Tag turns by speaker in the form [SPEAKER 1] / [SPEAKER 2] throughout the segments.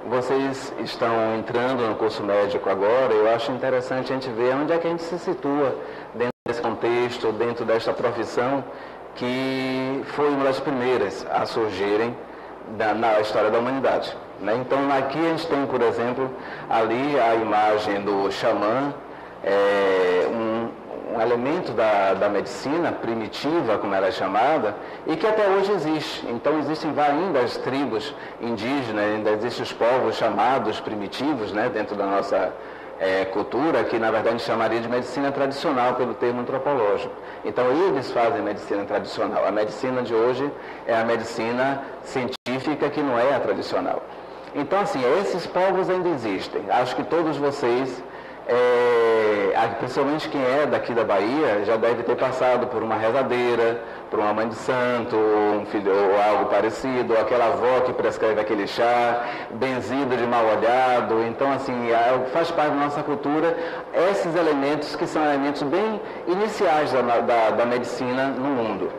[SPEAKER 1] vocês estão entrando no curso médico agora, eu acho interessante a gente ver onde é que a gente se situa dentro desse contexto, dentro desta profissão que foi uma das primeiras a surgirem na história da humanidade, né? Então, aqui a gente tem, por exemplo, ali a imagem do xamã, um elemento da medicina primitiva, como ela é chamada, e que até hoje existe. Então, existem ainda as tribos indígenas, ainda existem os povos chamados primitivos, né, dentro da nossa cultura, que na verdade a gente chamaria de medicina tradicional pelo termo antropológico. Então eles fazem medicina tradicional. A medicina de hoje é a medicina científica, que não é a tradicional. Então, assim, esses povos ainda existem. Acho que todos vocês, principalmente quem é daqui da Bahia, já deve ter passado por uma rezadeira, por uma mãe de santo, ou um filho, ou algo parecido, ou aquela avó que prescreve aquele chá, benzido de mal olhado. Então, assim, faz parte da nossa cultura esses elementos que são elementos bem iniciais da medicina no mundo.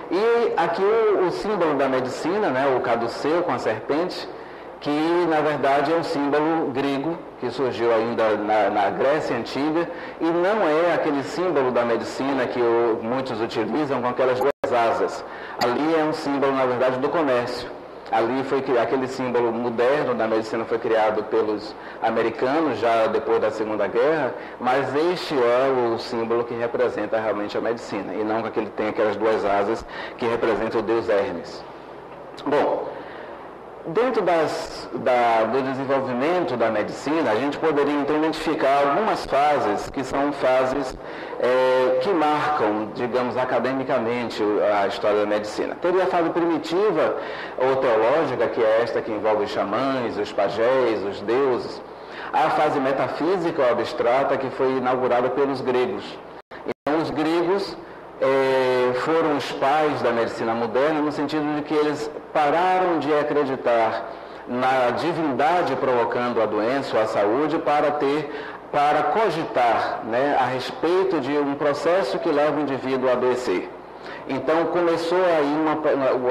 [SPEAKER 1] E aqui o símbolo da medicina, né, o caduceu com a serpente, que na verdade é um símbolo grego que surgiu ainda na Grécia Antiga, e não é aquele símbolo da medicina que muitos utilizam com aquelas duas asas. Ali é um símbolo, na verdade, do comércio. Ali foi aquele símbolo moderno da medicina, foi criado pelos americanos já depois da Segunda Guerra, mas este é o símbolo que representa realmente a medicina, e não que ele tem aquelas duas asas que representam o deus Hermes. Bom, dentro do desenvolvimento da medicina, a gente poderia então identificar algumas fases que são fases que marcam, digamos, academicamente a história da medicina. Teria a fase primitiva ou teológica, que é esta que envolve os xamãs, os pajés, os deuses. A fase metafísica ou abstrata, que foi inaugurada pelos gregos. Então, os gregos foram os pais da medicina moderna, no sentido de que eles pararam de acreditar na divindade provocando a doença ou a saúde para cogitar, né, a respeito de um processo que leva o indivíduo a adoecer. Então começou aí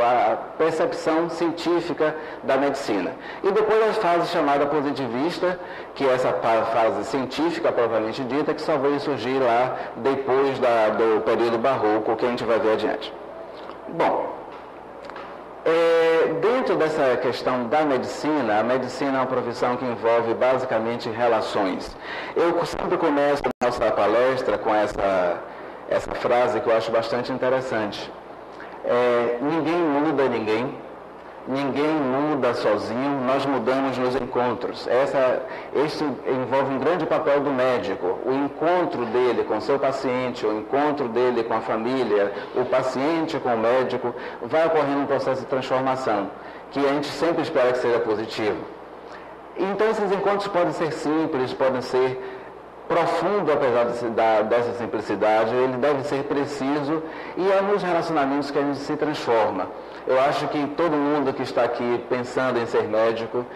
[SPEAKER 1] a percepção científica da medicina. E depois a fase chamada positivista, que é essa fase científica propriamente dita, que só veio surgir lá depois do período barroco, que a gente vai ver adiante. Bom, dentro dessa questão da medicina, a medicina é uma profissão que envolve basicamente relações. Eu sempre começo a nossa palestra com essa frase que eu acho bastante interessante. Ninguém muda ninguém muda sozinho, nós mudamos nos encontros. Isso envolve um grande papel do médico, o encontro dele com seu paciente, o encontro dele com a família, o paciente com o médico, vai ocorrendo um processo de transformação, que a gente sempre espera que seja positivo. Então esses encontros podem ser simples, podem ser profundo, apesar dessa simplicidade, ele deve ser preciso, e é nos relacionamentos que a gente se transforma. Eu acho que todo mundo que está aqui pensando em ser médico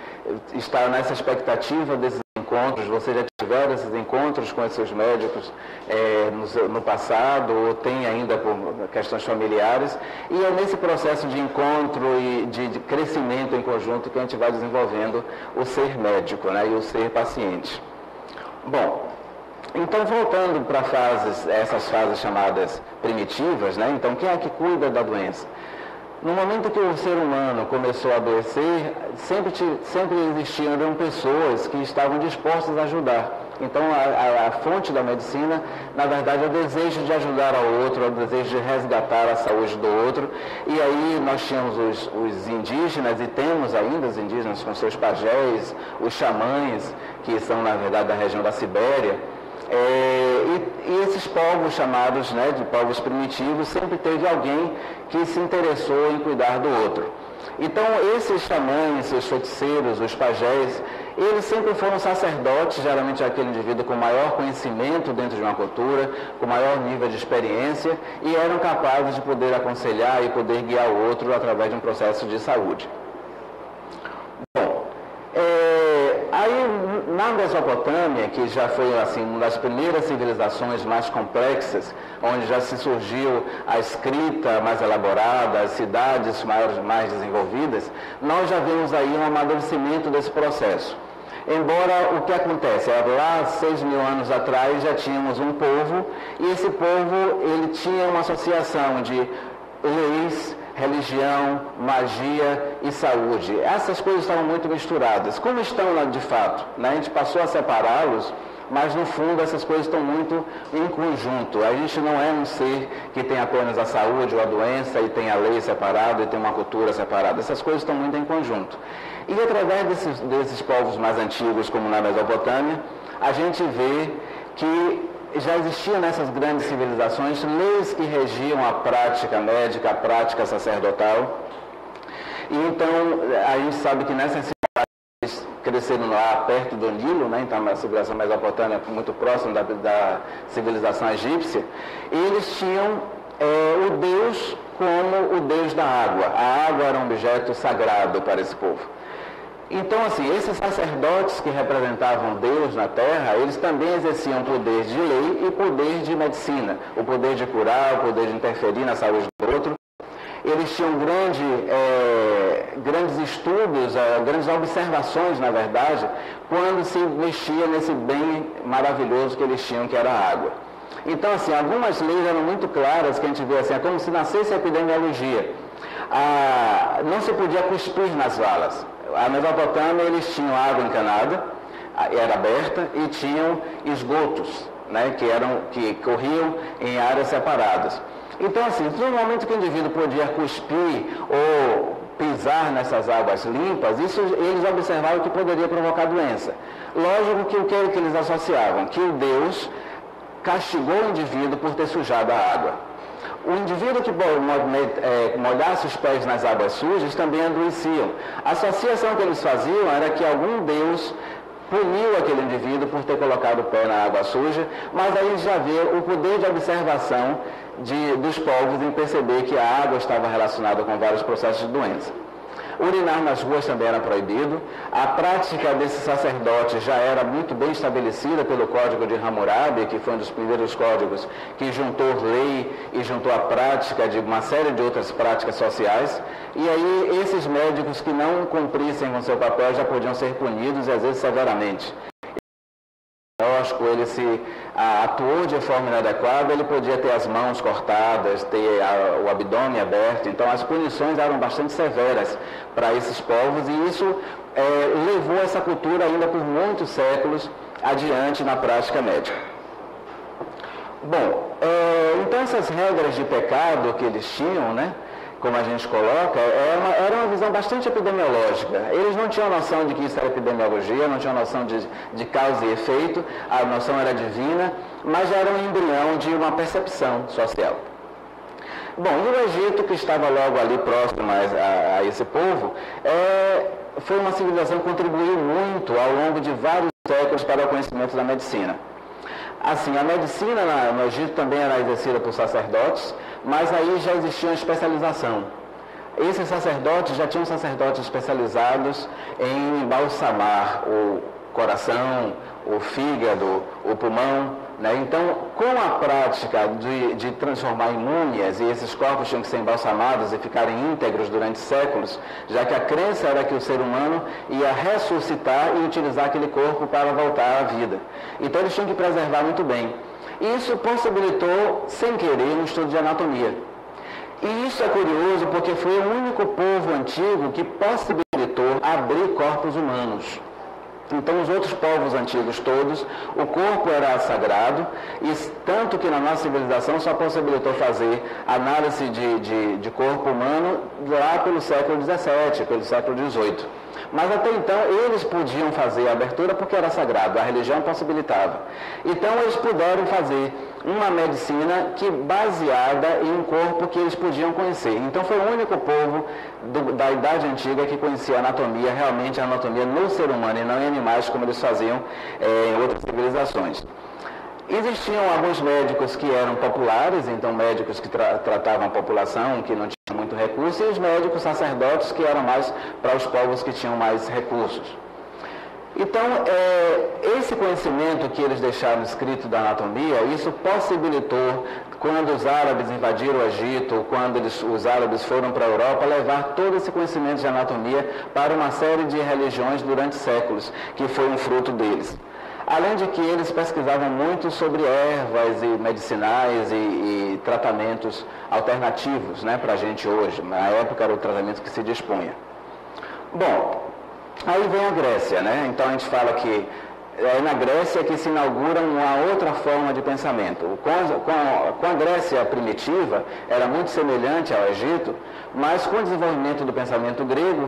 [SPEAKER 1] está nessa expectativa desses encontros. Vocês já tiveram esses encontros com esses médicos no passado, ou tem ainda por questões familiares, e é nesse processo de encontro e de crescimento em conjunto que a gente vai desenvolvendo o ser médico, né, e o ser paciente. Bom, então voltando para essas fases chamadas primitivas, né? Então quem é que cuida da doença? No momento que o ser humano começou a adoecer, sempre existiram pessoas que estavam dispostas a ajudar. Então a fonte da medicina, na verdade, é o desejo de ajudar ao outro, é o desejo de resgatar a saúde do outro. E aí nós tínhamos os indígenas, e temos ainda os indígenas com seus pajés, os xamãs, que são, na verdade, da região da Sibéria. E esses povos chamados, né, de povos primitivos, sempre teve alguém que se interessou em cuidar do outro. Então esses xamãs, os feiticeiros, os pajés, eles sempre foram sacerdotes, geralmente aquele indivíduo com maior conhecimento dentro de uma cultura, com maior nível de experiência, e eram capazes de poder aconselhar e poder guiar o outro através de um processo de saúde. Bom, aí na Mesopotâmia, que já foi assim, uma das primeiras civilizações mais complexas, onde já se surgiu a escrita mais elaborada, as cidades mais desenvolvidas, nós já vemos aí um amadurecimento desse processo. Embora o que acontece, lá 6.000 anos atrás já tínhamos um povo, e esse povo ele tinha uma associação de leis, religião, magia e saúde. Essas coisas estavam muito misturadas. Como estão lá de fato? Né? A gente passou a separá-los, mas no fundo essas coisas estão muito em conjunto. A gente não é um ser que tem apenas a saúde ou a doença e tem a lei separada e tem uma cultura separada. Essas coisas estão muito em conjunto. E através desses povos mais antigos, como na Mesopotâmia, a gente vê que já existiam nessas grandes civilizações leis que regiam a prática médica, a prática sacerdotal. E então a gente sabe que nessas cidades cresceram lá perto do Nilo, né? Então a civilização mesopotâmica muito próxima da civilização egípcia, eles tinham o Deus como o Deus da água. A água era um objeto sagrado para esse povo. Então, assim, esses sacerdotes que representavam Deus na terra, eles também exerciam poder de lei e poder de medicina, o poder de curar, o poder de interferir na saúde do outro. Eles tinham grandes estudos, grandes observações, na verdade, quando se mexia nesse bem maravilhoso que eles tinham, que era a água. Então, assim, algumas leis eram muito claras, que a gente vê assim, é como se nascesse a epidemiologia. Não se podia cuspir nas valas. A Mesopotâmia, eles tinham água encanada, era aberta, e tinham esgotos, né, que corriam em áreas separadas. Então, assim, no momento que o indivíduo podia cuspir ou pisar nessas águas limpas, isso eles observavam que poderia provocar doença. Lógico que o que eles associavam? Que o Deus castigou o indivíduo por ter sujado a água. O indivíduo que molhasse os pés nas águas sujas também adoeciam. A associação que eles faziam era que algum Deus puniu aquele indivíduo por ter colocado o pé na água suja, mas aí já vê o poder de observação dos povos em perceber que a água estava relacionada com vários processos de doença. Urinar nas ruas também era proibido. A prática desses sacerdotes já era muito bem estabelecida pelo Código de Hammurabi, que foi um dos primeiros códigos que juntou lei e juntou a prática de uma série de outras práticas sociais. E aí esses médicos que não cumprissem com seu papel já podiam ser punidos, e às vezes severamente. Ele se atuou de forma inadequada, ele podia ter as mãos cortadas, ter o abdômen aberto. Então as punições eram bastante severas para esses povos, e isso levou essa cultura ainda por muitos séculos adiante na prática médica. Bom, então essas regras de pecado que eles tinham, né, como a gente coloca, era uma visão bastante epidemiológica. Eles não tinham noção de que isso era epidemiologia, não tinham noção de causa e efeito, a noção era divina, mas já era um embrião de uma percepção social. Bom, e o Egito, que estava logo ali próximo a esse povo, foi uma civilização que contribuiu muito ao longo de vários séculos para o conhecimento da medicina. Assim, a medicina no Egito também era exercida por sacerdotes, mas aí já existia uma especialização. Esses sacerdotes já tinham sacerdotes especializados em embalsamar o coração, o fígado, o pulmão, né? Então, com a prática de transformar em múmias, e esses corpos tinham que ser embalsamados e ficarem íntegros durante séculos, já que a crença era que o ser humano ia ressuscitar e utilizar aquele corpo para voltar à vida. Então, eles tinham que preservar muito bem. Isso possibilitou, sem querer, um estudo de anatomia. E isso é curioso porque foi o único povo antigo que possibilitou abrir corpos humanos. Então, os outros povos antigos todos, o corpo era sagrado, e tanto que na nossa civilização só possibilitou fazer análise de corpo humano lá pelo século XVII, pelo século XVIII. Mas até então eles podiam fazer a abertura porque era sagrado, a religião possibilitava. Então eles puderam fazer uma medicina baseada em um corpo que eles podiam conhecer. Então foi o único povo da Idade Antiga que conhecia a anatomia, realmente a anatomia no ser humano e não em animais como eles faziam em outras civilizações. Existiam alguns médicos que eram populares, então médicos que tratavam a população, que não tinham muito recurso, e os médicos sacerdotes que eram mais para os povos que tinham mais recursos. Então, esse conhecimento que eles deixaram escrito da anatomia, isso possibilitou, quando os árabes invadiram o Egito, quando os árabes foram para a Europa, levar todo esse conhecimento de anatomia para uma série de religiões durante séculos, que foi um fruto deles. Além de que eles pesquisavam muito sobre ervas e medicinais e tratamentos alternativos, né, para a gente hoje. Na época era o tratamento que se dispunha. Bom, aí vem a Grécia, né? Então a gente fala que é na Grécia que se inaugura uma outra forma de pensamento. Com a Grécia primitiva, era muito semelhante ao Egito, mas com o desenvolvimento do pensamento grego,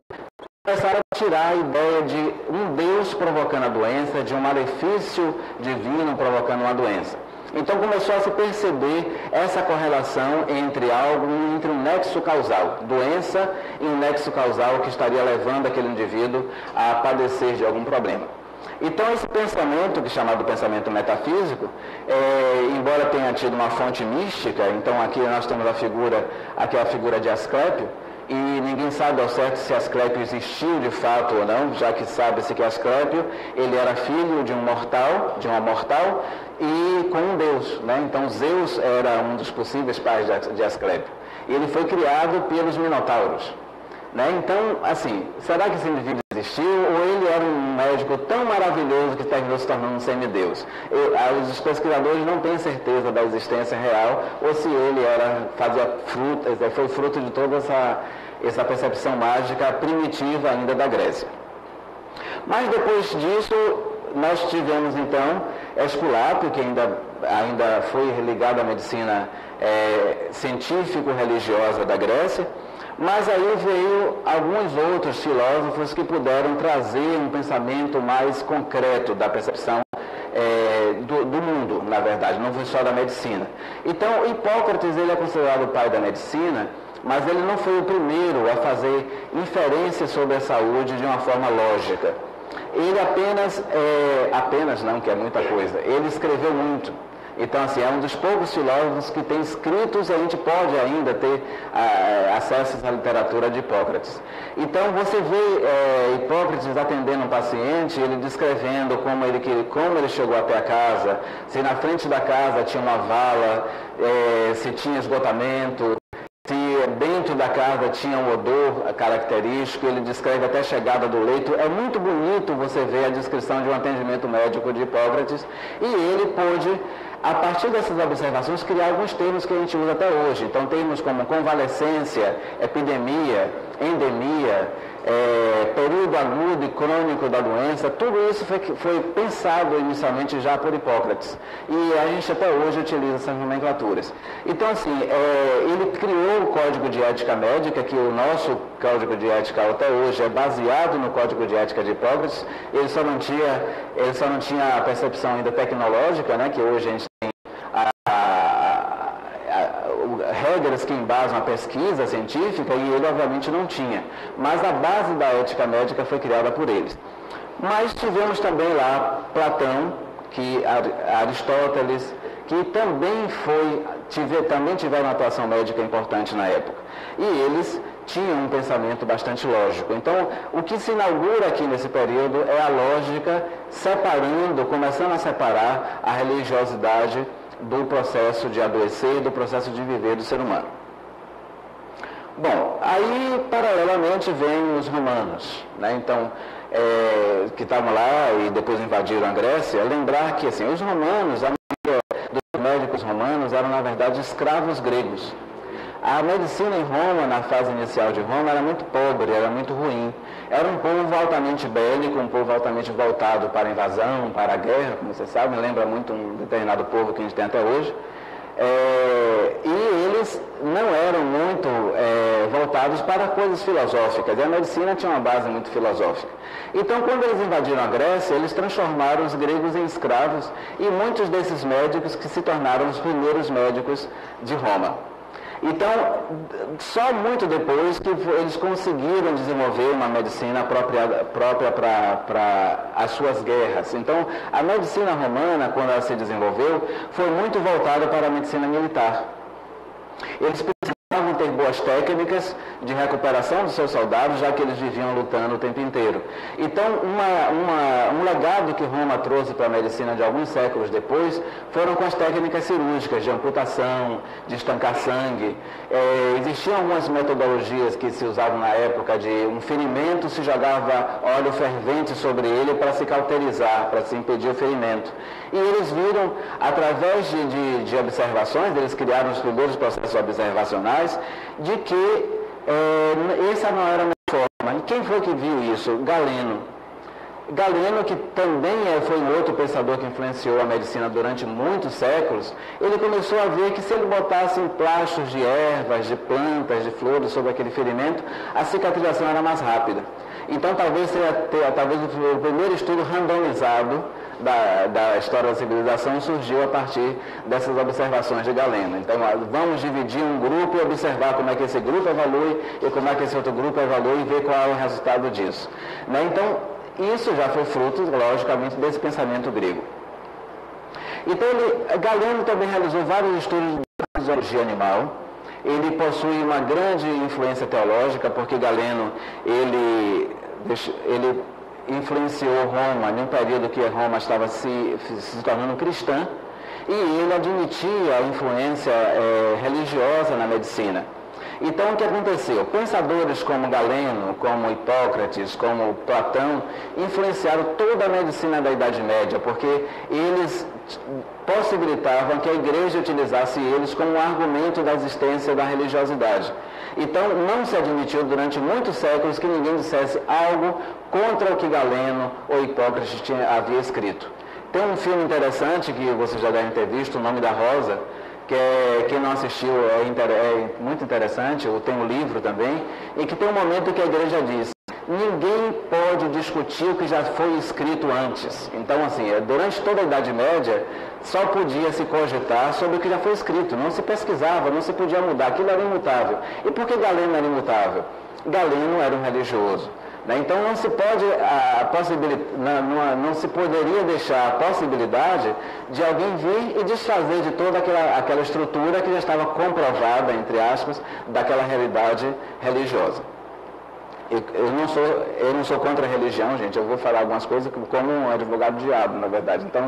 [SPEAKER 1] começaram a tirar a ideia de um Deus provocando a doença, de um malefício divino provocando uma doença. Então começou a se perceber essa correlação entre um nexo causal, doença e um nexo causal que estaria levando aquele indivíduo a padecer de algum problema. Então esse pensamento, que é chamado pensamento metafísico, embora tenha tido uma fonte mística, então aqui nós temos a figura de Asclépio, e ninguém sabe ao certo se Asclépio existiu de fato ou não, já que sabe-se que Asclépio, ele era filho de uma mortal, e com um deus, né? Então Zeus era um dos possíveis pais de Asclépio. E ele foi criado pelos minotauros, né? Então, assim, será que esse indivíduo existiu, ou ele era um médico tão maravilhoso que terminou se tornando um semideus? Os pesquisadores não têm certeza da existência real, ou se ele foi fruto de toda essa percepção mágica primitiva ainda da Grécia. Mas depois disso, nós tivemos então Esculápio, que ainda foi ligado à medicina científico-religiosa da Grécia. Mas aí veio alguns outros filósofos que puderam trazer um pensamento mais concreto da percepção do mundo, na verdade, não foi só da medicina. Então, Hipócrates, ele é considerado o pai da medicina, mas ele não foi o primeiro a fazer inferências sobre a saúde de uma forma lógica. Ele apenas não, que é muita coisa, ele escreveu muito. Então, assim, é um dos poucos filósofos que tem escritos e a gente pode ainda ter acesso à literatura de Hipócrates. Então, você vê Hipócrates atendendo um paciente, ele descrevendo como ele chegou até a casa, se na frente da casa tinha uma vala, se tinha esgotamento, se dentro da casa tinha um odor característico, ele descreve até a chegada do leito. É muito bonito você ver a descrição de um atendimento médico de Hipócrates, e ele pôde, a partir dessas observações, criar alguns termos que a gente usa até hoje. Então, termos como convalescência, epidemia, endemia, período agudo e crônico da doença, tudo isso foi pensado inicialmente já por Hipócrates. E a gente até hoje utiliza essas nomenclaturas. Então, assim, ele criou o Código de Ética Médica, que o nosso Código de Ética até hoje é baseado no Código de Ética de Hipócrates. Ele só não tinha a percepção ainda tecnológica, né, que hoje a gente tem regras que embasam a pesquisa científica, e ele obviamente não tinha. Mas a base da ética médica foi criada por eles. Mas tivemos também lá Platão, Aristóteles, que também tiveram uma atuação médica importante na época. E eles tinham um pensamento bastante lógico. Então, o que se inaugura aqui nesse período é a lógica começando a separar a religiosidade do processo de adoecer e do processo de viver do ser humano. Bom, aí paralelamente vêm os romanos, né? Então, que estavam lá e depois invadiram a Grécia. Lembrar que, assim, os romanos, a maioria dos médicos romanos eram, na verdade, escravos gregos. A medicina em Roma, na fase inicial de Roma, era muito pobre, era muito ruim. Era um povo altamente bélico, um povo altamente voltado para a invasão, para a guerra, como você sabe, me lembra muito um determinado povo que a gente tem até hoje. E eles não eram muito voltados para coisas filosóficas, e a medicina tinha uma base muito filosófica. Então, quando eles invadiram a Grécia, eles transformaram os gregos em escravos, e muitos desses médicos que se tornaram os primeiros médicos de Roma. Então, só muito depois que eles conseguiram desenvolver uma medicina própria para as suas guerras. Então, a medicina romana, quando ela se desenvolveu, foi muito voltada para a medicina militar. Eles precisavam ter boas técnicas de recuperação dos seus soldados, já que eles viviam lutando o tempo inteiro. Então, um legado que Roma trouxe para a medicina de alguns séculos depois foram com as técnicas cirúrgicas de amputação, de estancar sangue. Existiam algumas metodologias que se usavam na época de um ferimento, se jogava óleo fervente sobre ele para se cauterizar, para se impedir o ferimento. E eles viram, através de observações, eles criaram os primeiros processos observacionais, de que essa não era a melhor forma. E quem foi que viu isso? Galeno. Galeno, que também foi um outro pensador que influenciou a medicina durante muitos séculos, ele começou a ver que se ele botasse plásticos de ervas, de plantas, de flores sobre aquele ferimento, a cicatrização era mais rápida. Então talvez o primeiro estudo randomizado da história da civilização surgiu a partir dessas observações de Galeno. Então vamos dividir um grupo e observar como é que esse grupo evolui e como é que esse outro grupo evolui e ver qual é o resultado disso. Então, isso já foi fruto, logicamente, desse pensamento grego. Então, Galeno também realizou vários estudos de fisiologia animal. Ele possui uma grande influência teológica, porque Galeno, ele influenciou Roma, num período que Roma estava se tornando cristã, e ele admitia a influência religiosa na medicina. Então, o que aconteceu? Pensadores como Galeno, como Hipócrates, como Platão, influenciaram toda a medicina da Idade Média, porque eles possibilitavam que a igreja utilizasse eles como um argumento da existência da religiosidade. Então, não se admitiu durante muitos séculos que ninguém dissesse algo contra o que Galeno ou Hipócrates havia escrito. Tem um filme interessante que vocês já devem ter visto, O Nome da Rosa, quem não assistiu é muito interessante, ou tem um livro também, em que tem um momento que a igreja diz: ninguém pode discutir o que já foi escrito antes. Então, assim, durante toda a Idade Média, só podia se cogitar sobre o que já foi escrito, não se pesquisava, não se podia mudar, aquilo era imutável. E por que Galeno era imutável? Galeno era um religioso. Então não se pode não se poderia deixar a possibilidade de alguém vir e desfazer de toda aquela estrutura que já estava comprovada, entre aspas, daquela realidade religiosa. Eu não sou contra a religião, gente, eu vou falar algumas coisas como um advogado do diabo, na verdade. Então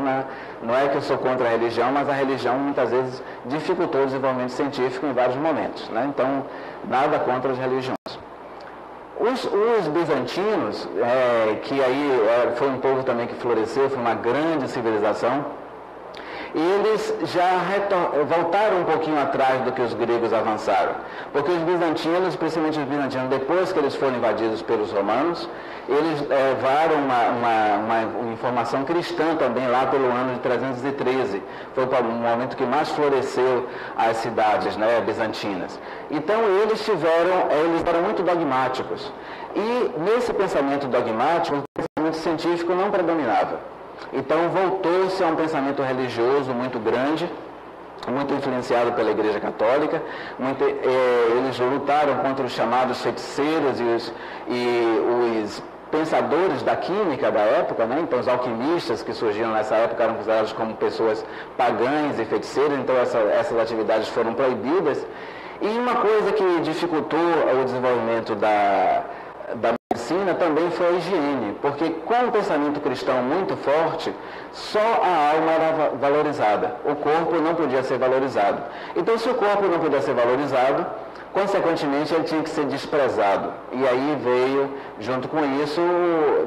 [SPEAKER 1] não é que eu sou contra a religião, mas a religião muitas vezes dificultou o desenvolvimento científico em vários momentos, né? Então nada contra as religiões. Os bizantinos, que aí foi um povo também que floresceu, foi uma grande civilização, eles já voltaram um pouquinho atrás do que os gregos avançaram. Porque os bizantinos, principalmente os bizantinos, depois que eles foram invadidos pelos romanos, eles levaram uma informação cristã também lá pelo ano de 313. Foi o momento que mais floresceu as cidades, né, bizantinas. Então eles eram muito dogmáticos. E nesse pensamento dogmático, o pensamento científico não predominava. Então voltou-se a um pensamento religioso muito grande, muito influenciado pela Igreja Católica. Eles lutaram contra os chamados feiticeiros e os pensadores da química da época, né? Então os alquimistas que surgiram nessa época eram considerados como pessoas pagãs e feiticeiras, então essas atividades foram proibidas. E uma coisa que dificultou o desenvolvimento da medicina também foi a higiene, porque com o pensamento cristão muito forte, só a alma era valorizada, o corpo não podia ser valorizado. Então, se o corpo não podia ser valorizado, consequentemente ele tinha que ser desprezado. E aí veio, junto com isso,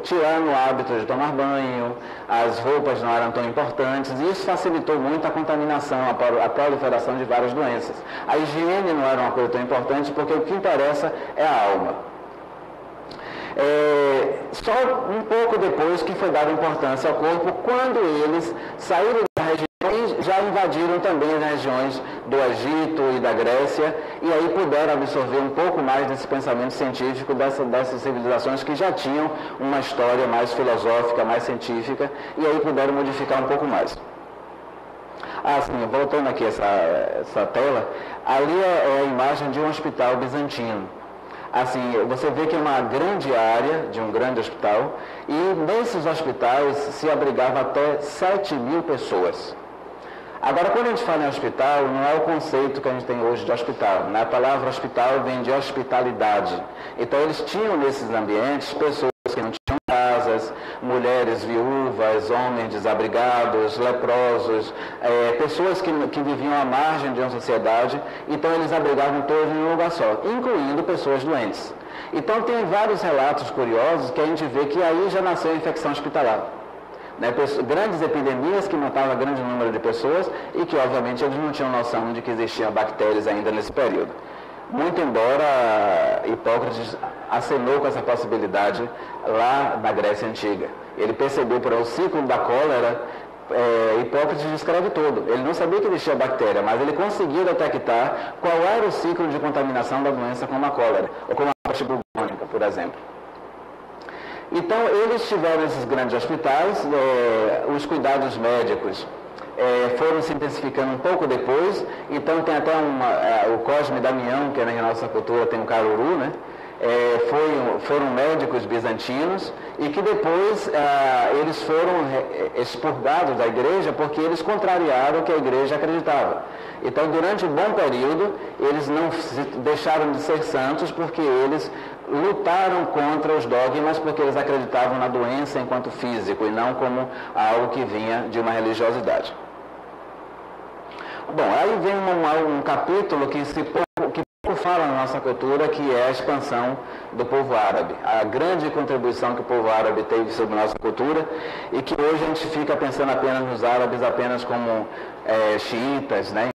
[SPEAKER 1] tirando o hábito de tomar banho, as roupas não eram tão importantes, e isso facilitou muito a contaminação, a proliferação de várias doenças. A higiene não era uma coisa tão importante, porque o que interessa é a alma. Só um pouco depois que foi dada importância ao corpo, quando eles saíram da região e já invadiram também as regiões do Egito e da Grécia, e aí puderam absorver um pouco mais desse pensamento científico dessas civilizações que já tinham uma história mais filosófica, mais científica, e aí puderam modificar um pouco mais. Sim, voltando aqui essa tela, ali é a imagem de um hospital bizantino. Assim, você vê que é uma grande área de um grande hospital, e nesses hospitais se abrigava até 7.000 pessoas. Agora, quando a gente fala em hospital, não é o conceito que a gente tem hoje de hospital, né? A palavra hospital vem de hospitalidade. Então, eles tinham nesses ambientes pessoas que não tinham casas, mulheres viúvas, homens desabrigados, leprosos, pessoas que viviam à margem de uma sociedade. Então, eles abrigavam todos em um lugar só, incluindo pessoas doentes. Então, tem vários relatos curiosos que a gente vê que aí já nasceu a infecção hospitalar. Né, grandes epidemias que matavam grande número de pessoas e que, obviamente, eles não tinham noção de que existiam bactérias ainda nesse período. Muito embora Hipócrates acenou com essa possibilidade lá na Grécia Antiga. Ele percebeu por o ciclo da cólera, Hipócrates descreve todo. Ele não sabia que existia bactéria, mas ele conseguiu detectar qual era o ciclo de contaminação da doença como a cólera, ou como a peste bubônica, por exemplo. Então, eles tiveram esses grandes hospitais, os cuidados médicos foram se intensificando um pouco depois. Então, tem até o Cosme Damião, que na nossa cultura tem um caruru, né? Foram médicos bizantinos e que depois eles foram expurgados da igreja porque eles contrariaram o que a igreja acreditava. Então, durante um bom período, eles não deixaram de ser santos porque eles lutaram contra os dogmas, porque eles acreditavam na doença enquanto físico e não como algo que vinha de uma religiosidade. Bom, aí vem um capítulo que pouco fala na nossa cultura, que é a expansão do povo árabe, a grande contribuição que o povo árabe teve sobre a nossa cultura e que hoje a gente fica pensando apenas nos árabes apenas como xiitas, né?